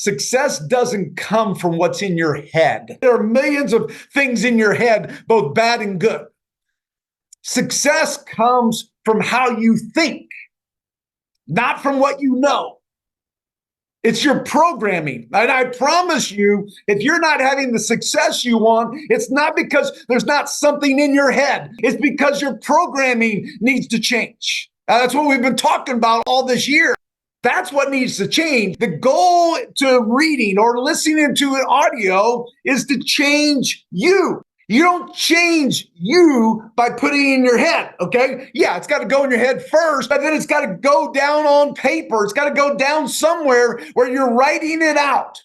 Success doesn't come from what's in your head. There are millions of things in your head, both bad and good. Success comes from how you think, not from what you know. It's your programming. And I promise you, if you're not having the success you want, it's not because there's not something in your head. It's because your programming needs to change. That's what we've been talking about all this year. That's what needs to change. The goal to reading or listening to an audio is to change you. You don't change you by putting it in your head, okay? Yeah, it's got to go in your head first, but then it's got to go down on paper. It's got to go down somewhere where you're writing it out.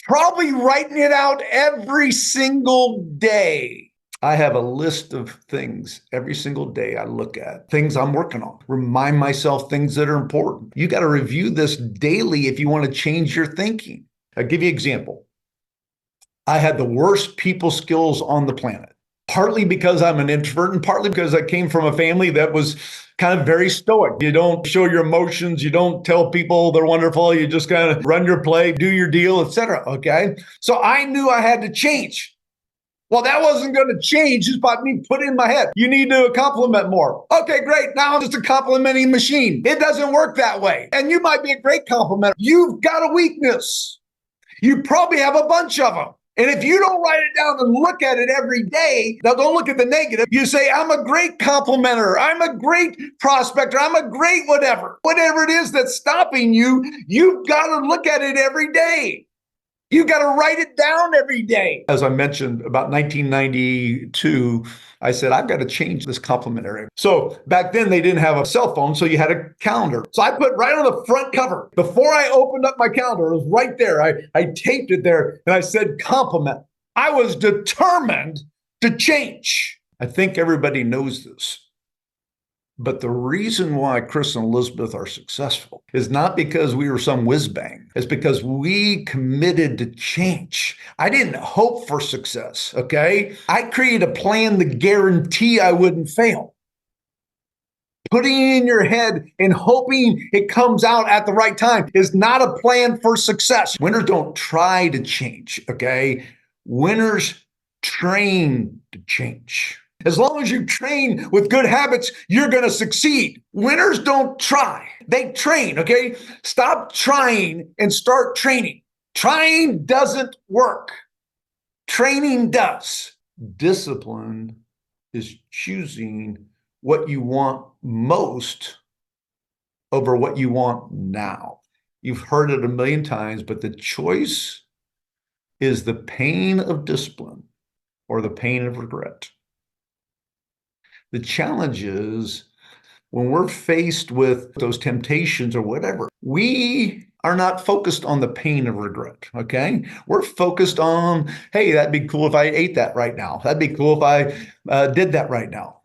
Probably writing it out every single day. I have a list of things every single day I look at, things I'm working on, remind myself things that are important. You got to review this daily if you want to change your thinking. I'll give you an example. I had the worst people skills on the planet, partly because I'm an introvert and partly because I came from a family that was kind of very stoic. You don't show your emotions. You don't tell people they're wonderful. You just kind of run your play, do your deal, etc. Okay. So I knew I had to change. Well, that wasn't going to change just by me putting in my head. You need to compliment more. Okay, great. Now I'm just a complimenting machine. It doesn't work that way. And you might be a great complimenter. You've got a weakness. You probably have a bunch of them. And if you don't write it down and look at it every day, now don't look at the negative. You say, I'm a great complimenter. I'm a great prospector. I'm a great whatever. Whatever it is that's stopping you, you've got to look at it every day. You got to write it down every day. As I mentioned, about 1992, I said, I've got to change this complimentary. So back then they didn't have a cell phone, so you had a calendar. So I put right on the front cover, before I opened up my calendar, it was right there. I taped it there and I said, compliment. I was determined to change. I think everybody knows this. But the reason why Chris and Elizabeth are successful is not because we were some whiz bang. It's because we committed to change. I didn't hope for success, okay? I created a plan to guarantee I wouldn't fail. Putting it in your head and hoping it comes out at the right time is not a plan for success. Winners don't try to change, okay? Winners train to change. As long as you train with good habits, you're going to succeed. Winners don't try. They train, okay? Stop trying and start training. Trying doesn't work. Training does. Discipline is choosing what you want most over what you want now. You've heard it a million times, but the choice is the pain of discipline or the pain of regret. The challenge is when we're faced with those temptations or whatever, we are not focused on the pain of regret, okay? We're focused on, hey, that'd be cool if I ate that right now. That'd be cool if I did that right now.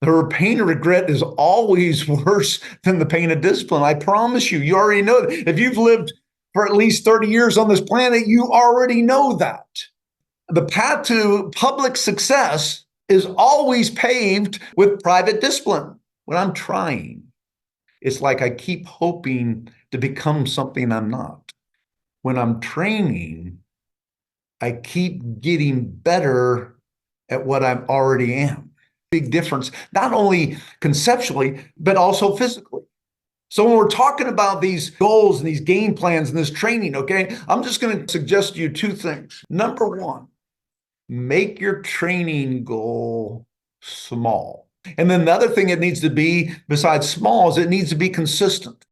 The pain of regret is always worse than the pain of discipline. I promise you, you already know that. If you've lived for at least 30 years on this planet, you already know that. The path to public success is always paved with private discipline. When I'm trying, it's like I keep hoping to become something I'm not. When I'm training, I keep getting better at what I already am. Big difference, not only conceptually, but also physically. So when we're talking about these goals and these game plans and this training, okay, I'm just going to suggest to you two things. Number one, make your training goal small. And then the other thing it needs to be, besides small, is it needs to be consistent.